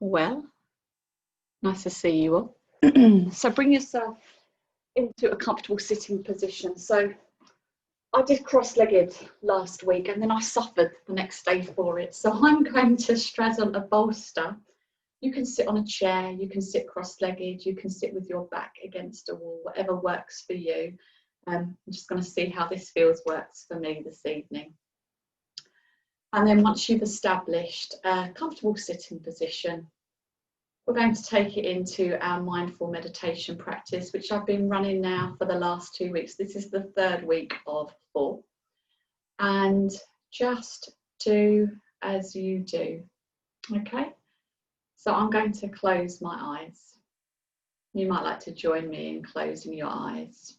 Well, nice to see you all. So bring yourself into a comfortable sitting position. So I did cross-legged last week and then I suffered the next day for it. So I'm going to straddle a bolster. You can sit on a chair, you can sit cross-legged, you can sit with your back against a wall, whatever works for you. I'm just going to see how this works for me this evening. And then once you've established a comfortable sitting position, we're going to take it into our mindful meditation practice, which I've been running now for the last 2 weeks. This is the 3rd week of 4. And just do as you do. Okay? So I'm going to close my eyes. You might like to join me in closing your eyes.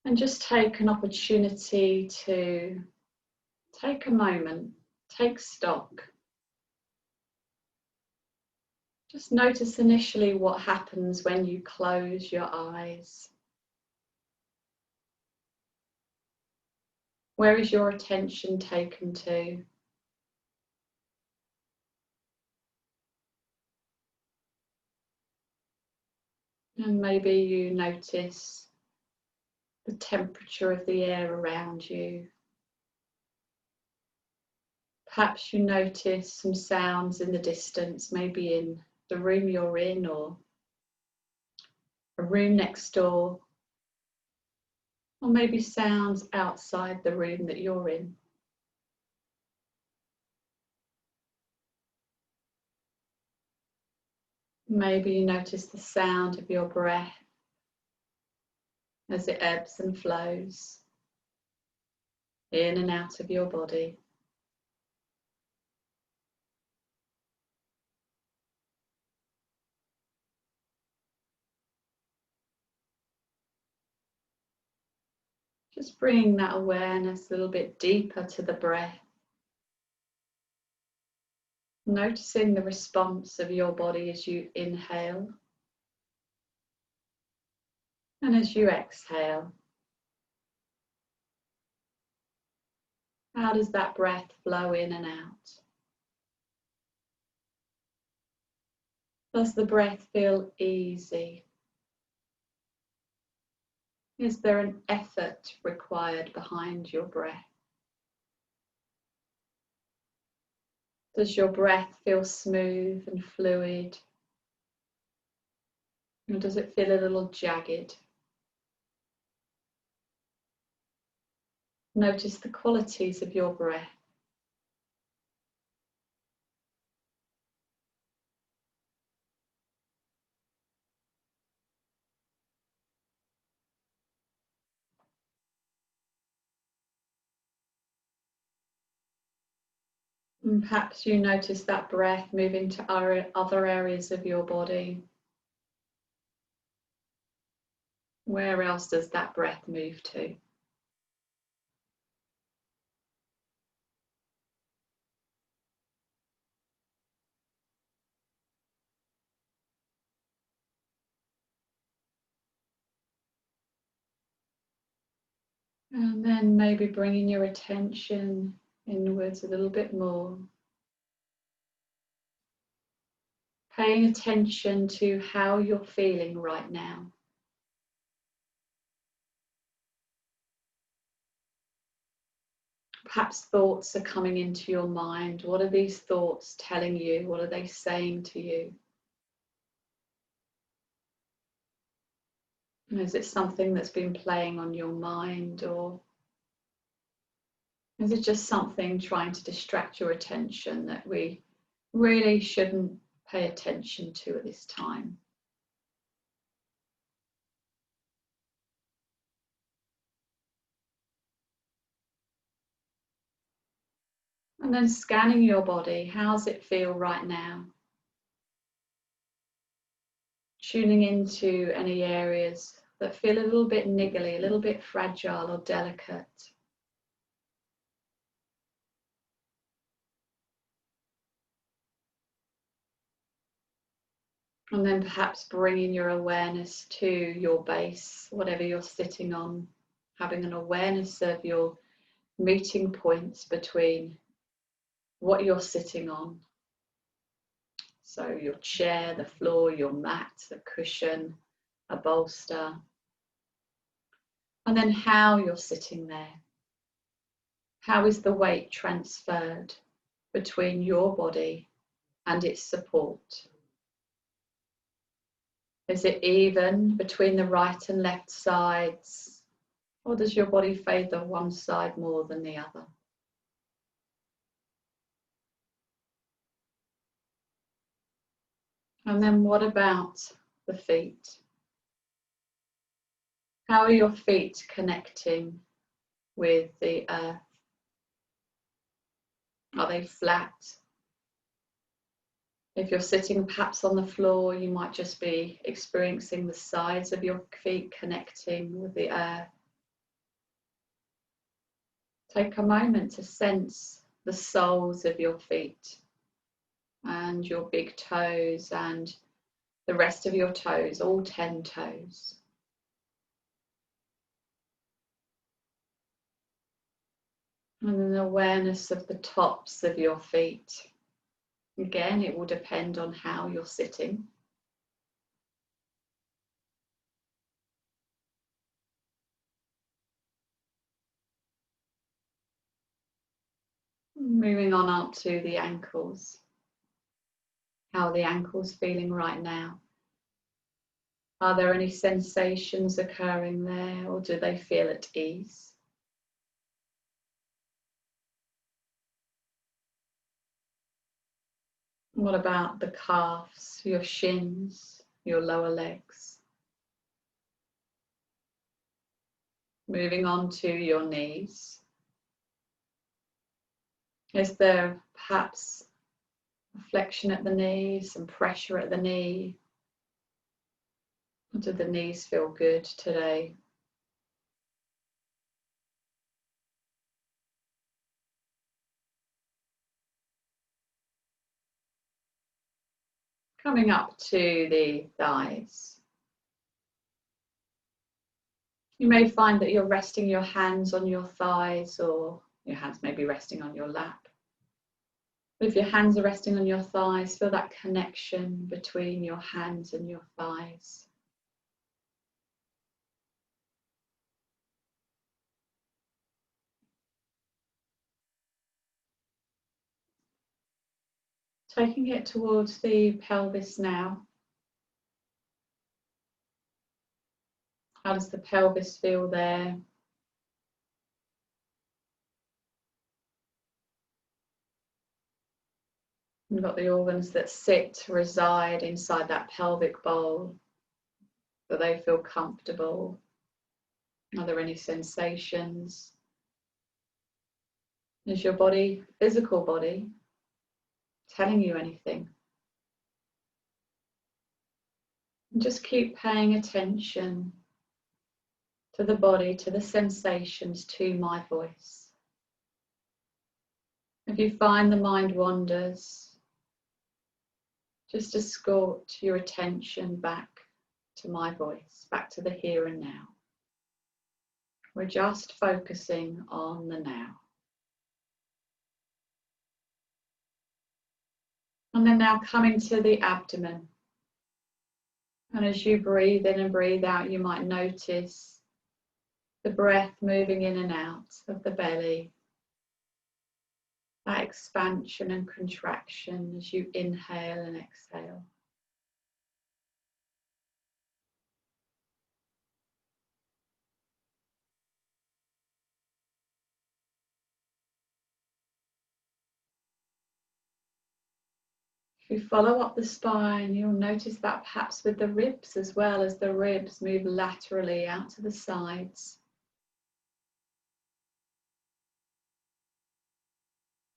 And just take an opportunity to take a moment, take stock. Just notice initially what happens when you close your eyes. Where is your attention taken to? And maybe you notice the temperature of the air around you. Perhaps you notice some sounds in the distance, maybe in the room you're in or a room next door, or maybe sounds outside the room that you're in. Maybe you notice the sound of your breath as it ebbs and flows in and out of your body. Just bringing that awareness a little bit deeper to the breath. Noticing the response of your body as you inhale and as you exhale. How does that breath flow in and out? Does the breath feel easy? Is there an effort required behind your breath? Does your breath feel smooth and fluid? Or does it feel a little jagged? Notice the qualities of your breath. And perhaps you notice that breath moving to other areas of your body. Where else does that breath move to? And then maybe bringing your attention inwards a little bit more. Paying attention to how you're feeling right now. Perhaps thoughts are coming into your mind. What are these thoughts telling you? What are they saying to you? Is it something that's been playing on your mind, or is it just something trying to distract your attention that we really shouldn't pay attention to at this time? And then scanning your body, how's it feel right now? Tuning into any areas that feel a little bit niggly, a little bit fragile or delicate. And then perhaps bringing your awareness to your base, whatever you're sitting on, having an awareness of your meeting points between what you're sitting on So your chair, the floor, your mat, a cushion, a bolster. And then how you're sitting there. How is the weight transferred between your body and its support? Is it even between the right and left sides? Or does your body favour one side more than the other? And then what about the feet? How are your feet connecting with the earth? Are they flat? If you're sitting perhaps on the floor, you might just be experiencing the sides of your feet connecting with the earth. Take a moment to sense the soles of your feet and your big toes and the rest of your toes, all 10 toes. And an awareness of the tops of your feet. Again, it will depend on how you're sitting. Moving on up to the ankles. How are the ankles feeling right now? Are there any sensations occurring there, or do they feel at ease? What about the calves, your shins, your lower legs? Moving on to your knees. Is there perhaps a flexion at the knees, some pressure at the knee? Or do the knees feel good today? Coming up to the thighs. You may find that you're resting your hands on your thighs, or your hands may be resting on your lap. If your hands are resting on your thighs, feel that connection between your hands and your thighs. Taking it towards the pelvis now. How does the pelvis feel there? You've got the organs that sit, reside inside that pelvic bowl. Do they feel comfortable? Are there any sensations? Is your body, physical body, telling you anything? And just keep paying attention to the body, to the sensations, to my voice. If you find the mind wanders, just escort your attention back to my voice, back to the here and now. We're just focusing on the now. And then now coming to the abdomen. And as you breathe in and breathe out, you might notice the breath moving in and out of the belly. That expansion and contraction as you inhale and exhale. If you follow up the spine, you'll notice that perhaps with the ribs as well, as the ribs move laterally out to the sides.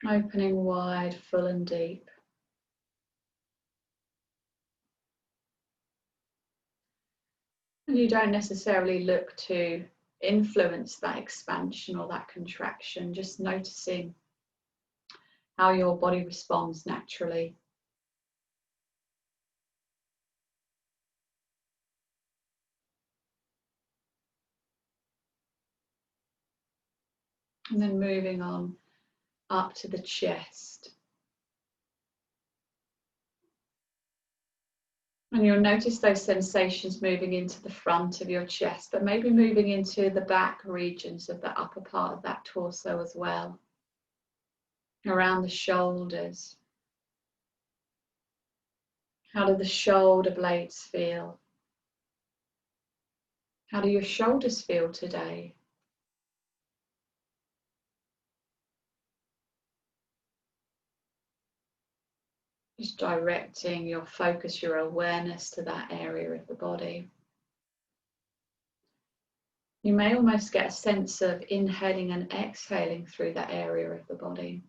Opening wide, full and deep. And you don't necessarily look to influence that expansion or that contraction, just noticing how your body responds naturally. And then moving on up to the chest. And you'll notice those sensations moving into the front of your chest, but maybe moving into the back regions of the upper part of that torso as well. Around the shoulders. How do the shoulder blades feel? How do your shoulders feel today? Just directing your focus, your awareness to that area of the body. You may almost get a sense of inhaling and exhaling through that area of the body.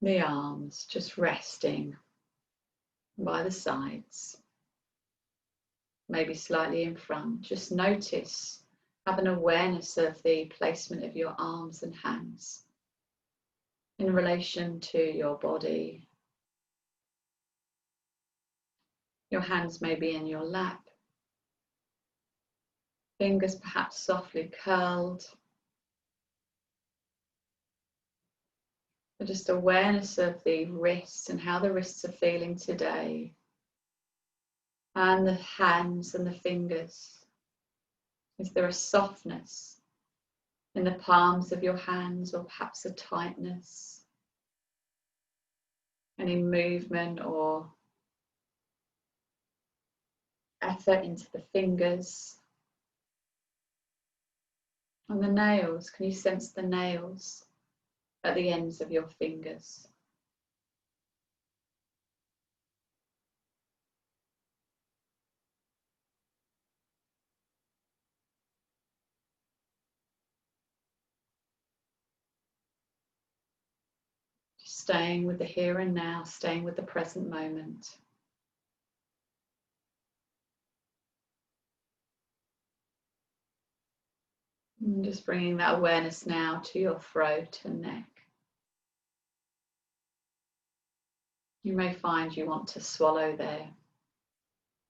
The arms just resting by the sides, maybe slightly in front. Just notice, have an awareness of the placement of your arms and hands in relation to your body. Your hands may be in your lap, fingers perhaps softly curled. But just awareness of the wrists and how the wrists are feeling today. And the hands and the fingers. Is there a softness in the palms of your hands, or perhaps a tightness? Any movement or effort into the fingers? And the nails, can you sense the nails at the ends of your fingers? Just staying with the here and now, staying with the present moment. And just bringing that awareness now to your throat and neck. You may find you want to swallow there,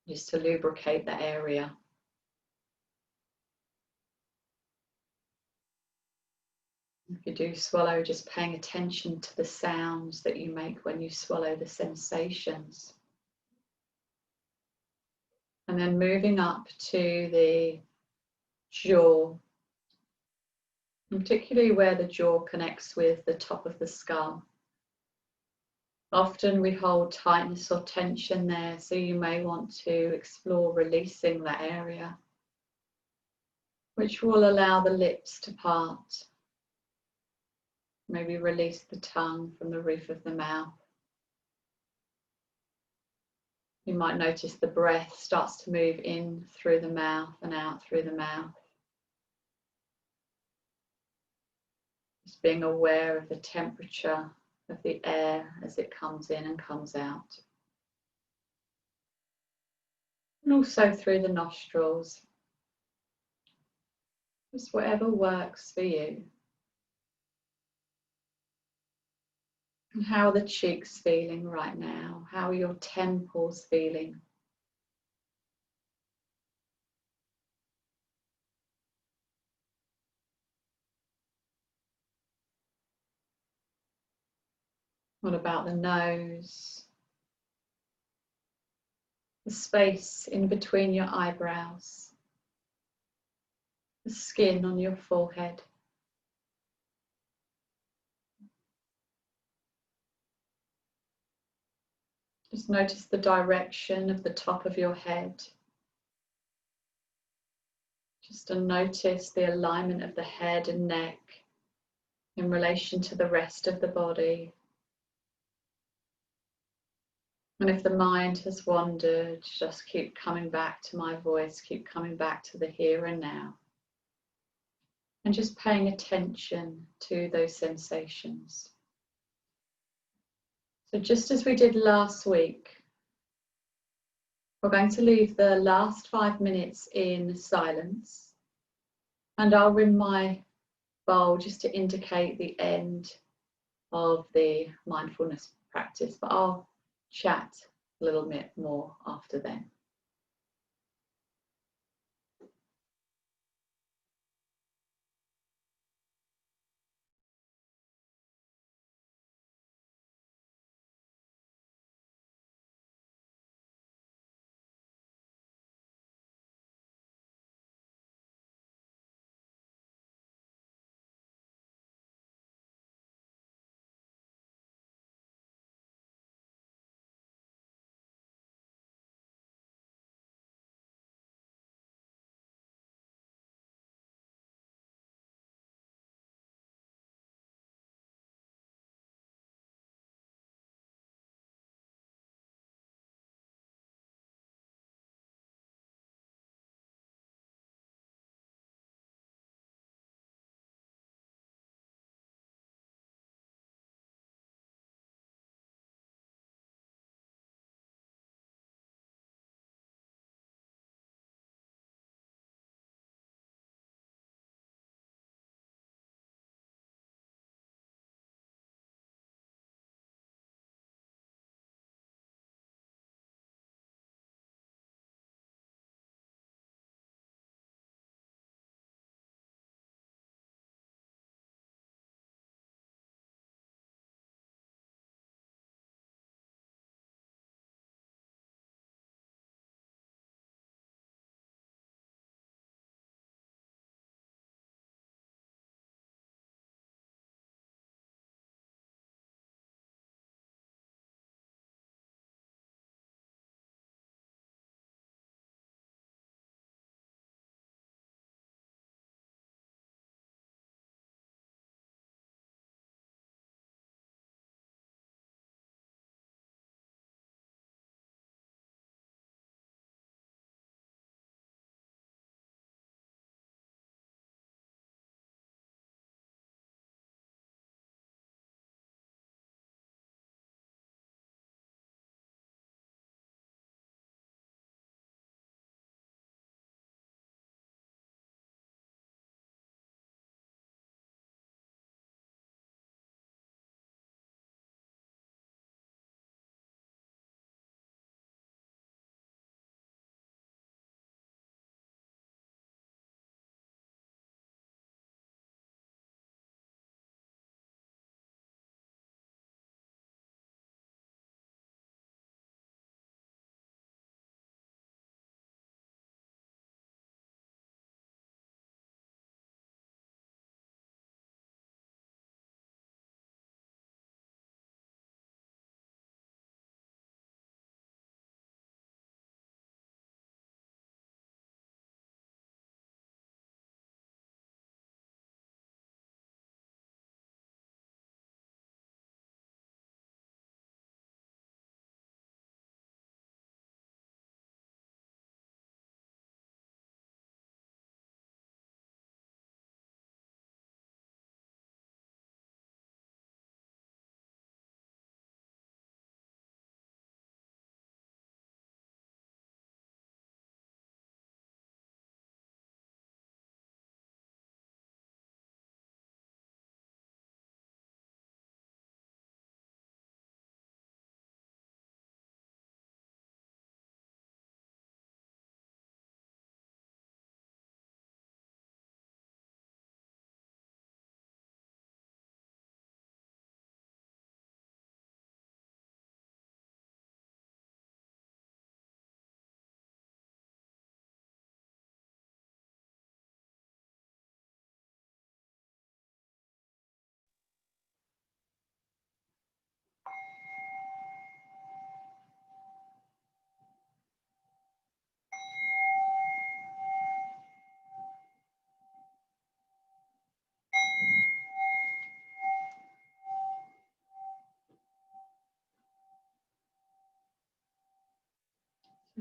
just to lubricate the area. If you do swallow, just paying attention to the sounds that you make when you swallow, the sensations. And then moving up to the jaw, and particularly where the jaw connects with the top of the skull. Often we hold tightness or tension there, so you may want to explore releasing that area, which will allow the lips to part. Maybe release the tongue from the roof of the mouth. You might notice the breath starts to move in through the mouth and out through the mouth. Just being aware of the temperature of the air as it comes in and comes out. And also through the nostrils. Just whatever works for you. And how are the cheeks feeling right now? How are your temples feeling? What about the nose? The space in between your eyebrows? The skin on your forehead? Just notice the direction of the top of your head. Just to notice the alignment of the head and neck in relation to the rest of the body. And if the mind has wandered, just keep coming back to my voice, keep coming back to the here and now. And just paying attention to those sensations. So just as we did last week, we're going to leave the last 5 minutes in silence. And I'll ring my bowl just to indicate the end of the mindfulness practice, but I'll chat a little bit more after then.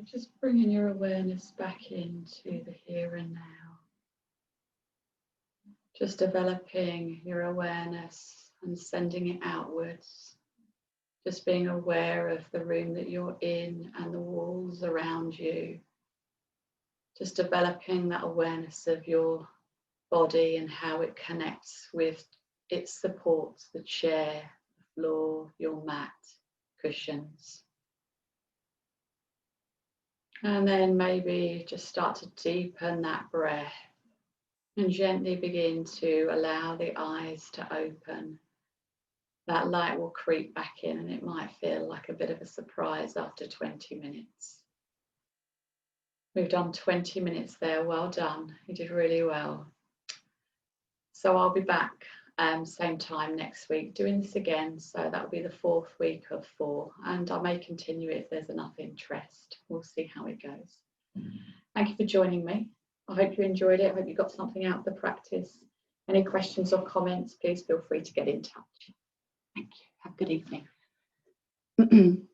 Just bringing your awareness back into the here and now. Just developing your awareness and sending it outwards. Just being aware of the room that you're in and the walls around you. Just developing that awareness of your body and how it connects with its supports, the chair, the floor, your mat, cushions. And then maybe just start to deepen that breath and gently begin to allow the eyes to open. That light will creep back in and it might feel like a bit of a surprise after 20 minutes. We've done 20 minutes there, well done, you did really well. So I'll be back same time next week doing this again, so that'll be the 4th week of 4, and I may continue it if there's enough interest. We'll see how it goes. Thank you for joining me. I hope you enjoyed it. I hope you got something out of the practice. Any questions or comments, please feel free to get in touch. Thank you. Have a good evening.